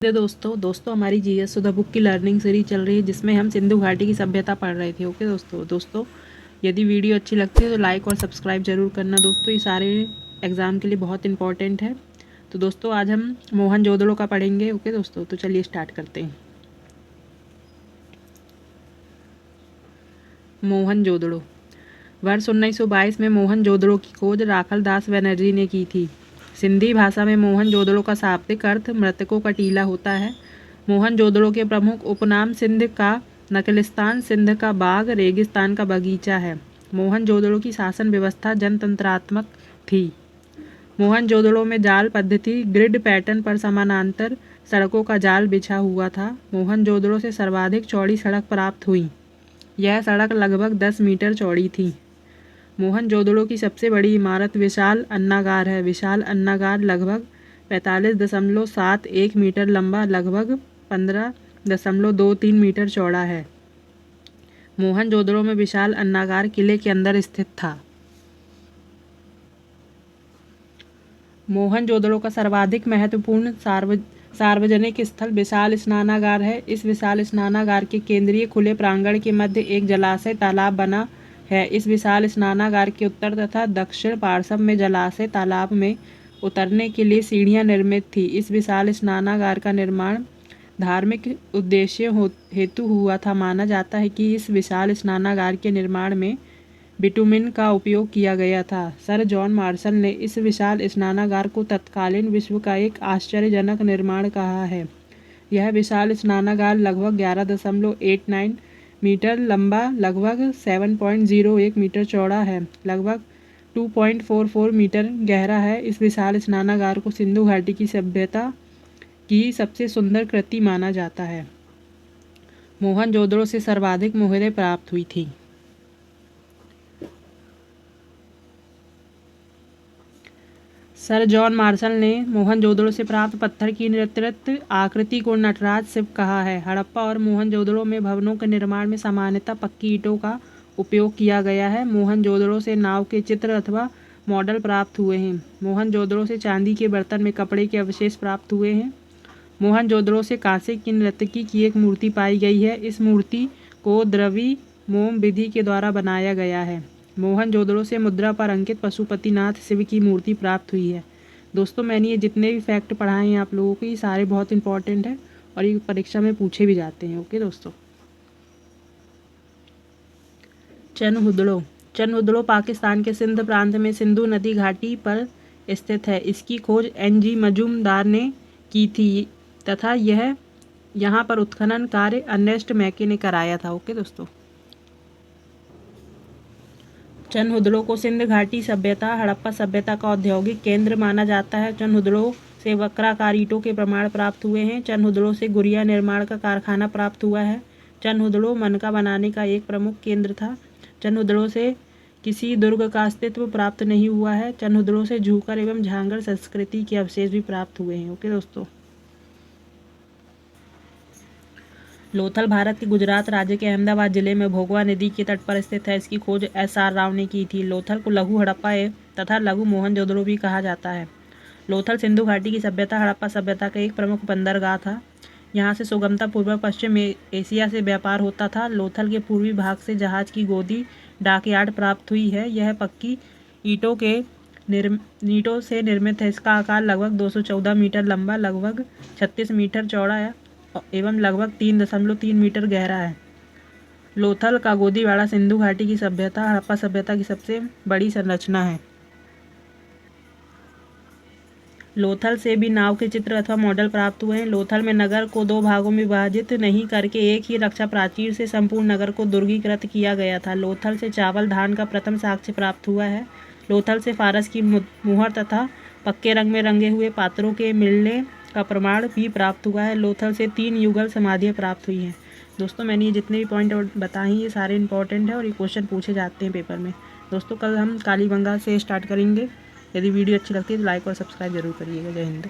दोस्तों हमारी जीएस सुधा बुक की लर्निंग सीरीज चल रही है जिसमें हम सिंधु घाटी की सभ्यता पढ़ रहे थे। ओके दोस्तों यदि वीडियो अच्छी लगती है तो लाइक और सब्सक्राइब जरूर करना दोस्तों, ये सारे एग्ज़ाम के लिए बहुत इंपॉर्टेंट है। तो दोस्तों आज हम मोहनजोदड़ो का पढ़ेंगे। ओके दोस्तों, तो चलिए स्टार्ट करते हैं। मोहनजोदड़ो। वर्ष 1922 में मोहनजोदड़ो की खोज राखल दास बनर्जी ने की थी। सिंधी भाषा में मोहनजोदड़ो का शाब्दिक अर्थ मृतकों का टीला होता है। मोहनजोदड़ो के प्रमुख उपनाम सिंध का नकलिस्तान, सिंध का बाग, रेगिस्तान का बगीचा है। मोहनजोदड़ो की शासन व्यवस्था जनतंत्रात्मक थी। मोहनजोदड़ो में जाल पद्धति ग्रिड पैटर्न पर समानांतर सड़कों का जाल बिछा हुआ था। मोहनजोदड़ो से सर्वाधिक चौड़ी सड़क प्राप्त हुई। यह सड़क लगभग 10 मीटर चौड़ी थी। मोहनजोदड़ो की सबसे बड़ी इमारत विशाल अन्नागार है। विशाल अन्नागार लगभग 45.71 मीटर लंबा, लगभग 15.23 मीटर चौड़ा है। मोहनजोदड़ो में विशाल अन्नागार किले के अंदर स्थित था। मोहनजोदड़ो का सर्वाधिक महत्वपूर्ण सार्वजनिक स्थल विशाल स्नानागार है। इस विशाल स्नानागार के केंद्रीय खुले प्रांगण के मध्य एक जलाशय तालाब बना है। इस विशाल स्नानागार के उत्तर तथा दक्षिण पार्श्व में जलाशय तालाब में उतरने के लिए सीढ़ियां निर्मित थी। इस विशाल स्नानागार का निर्माण धार्मिक उद्देश्य हेतु हुआ था। माना जाता है कि इस विशाल स्नानागार के निर्माण में बिटुमिन का उपयोग किया गया था। सर जॉन मार्शल ने इस विशाल स्नानागार को तत्कालीन विश्व का एक आश्चर्यजनक निर्माण कहा है। यह विशाल स्नानागार लगभग 11.89 मीटर लंबा, लगभग 7.01 मीटर चौड़ा है, लगभग 2.44 मीटर गहरा है। इस विशाल स्नानागार को सिंधु घाटी की सभ्यता की सबसे सुंदर कृति माना जाता है। मोहनजोदड़ो से सर्वाधिक मोहरें प्राप्त हुई थी। सर जॉन मार्शल ने मोहनजोदड़ो से प्राप्त पत्थर की निर्मित आकृति को नटराज शिव कहा है। हड़प्पा और मोहनजोदड़ो में भवनों के निर्माण में सामान्यतः पक्की ईंटों का उपयोग किया गया है। मोहनजोदड़ो से नाव के चित्र अथवा मॉडल प्राप्त हुए हैं। मोहनजोदड़ो से चांदी के बर्तन में कपड़े के अवशेष प्राप्त हुए हैं। मोहनजोदड़ो से कांसे की नर्तकी की एक मूर्ति पाई गई है। इस मूर्ति को द्रविमोम विधि के द्वारा बनाया गया है। मोहनजोदड़ो से मुद्रा पर अंकित पशुपतिनाथ शिव की मूर्ति प्राप्त हुई है। दोस्तों मैंने ये जितने भी फैक्ट पढ़ाए हैं आप लोगों को, ये सारे बहुत इंपॉर्टेंट हैं और ये परीक्षा में पूछे भी जाते हैं। ओके दोस्तों। चनहुदड़ो पाकिस्तान के सिंध प्रांत में सिंधु नदी घाटी पर स्थित है। इसकी खोज NG मजूमदार ने की थी तथा यहाँ पर उत्खनन कार्य अर्नेस्ट मैके ने कराया था। ओके दोस्तों। चनहुदड़ो को सिंध घाटी सभ्यता, हड़प्पा सभ्यता का औद्योगिक केंद्र माना जाता है। चनहुदड़ो से वक्राकार ईंटों के प्रमाण प्राप्त हुए हैं। चनहुदड़ो से गुड़िया निर्माण का कारखाना प्राप्त हुआ है। चनहुदड़ो मनका बनाने का एक प्रमुख केंद्र था। चनहुदड़ो से किसी दुर्ग का अस्तित्व प्राप्त नहीं हुआ है। चनहुदड़ो से झूकर एवं झांगड़ संस्कृति के अवशेष भी प्राप्त हुए हैं। ओके दोस्तों। लोथल भारत के गुजरात राज्य के अहमदाबाद जिले में भोगवा नदी के तट पर स्थित है। इसकी खोज SR राव ने की थी। लोथल को लघु हड़प्पा तथा लघु मोहनजोदड़ो भी कहा जाता है। लोथल सिंधु घाटी की सभ्यता, हड़प्पा सभ्यता का एक प्रमुख बंदरगाह था। यहाँ से सुगमता पूर्वक पश्चिम एशिया से व्यापार होता था। लोथल के पूर्वी भाग से जहाज की गोदी डॉकयार्ड प्राप्त हुई है। यह पक्की ईंटों से निर्मित है। इसका आकार लगभग 214 मीटर लंबा, लगभग 36 मीटर चौड़ा है एवं लगभग 3.3 मीटर गहरा है। लोथल का गोदीवाड़ा सिंधु घाटी की सभ्यता, हड़प्पा सभ्यता की सबसे बड़ी संरचना है। लोथल से भी नाव के चित्र अथवा मॉडल प्राप्त हुए हैं। लोथल में नगर को 2 भागों में विभाजित नहीं करके एक ही रक्षा प्राचीर से संपूर्ण नगर को दुर्गीकृत किया गया था। लोथल से चावल धान का प्रथम साक्ष्य प्राप्त हुआ है। लोथल से फारस की मुहर तथा पक्के रंग में रंगे हुए पात्रों के मिलने का प्रमाण भी प्राप्त हुआ है। लोथल से 3 युगल समाधियाँ प्राप्त हुई हैं। दोस्तों मैंने ये जितने भी पॉइंट बताए ये सारे इंपॉर्टेंट हैं और ये क्वेश्चन पूछे जाते हैं पेपर में। दोस्तों कल हम कालीबंगा से स्टार्ट करेंगे। यदि वीडियो अच्छी लगती है तो लाइक और सब्सक्राइब जरूर करिएगा। जय हिंद।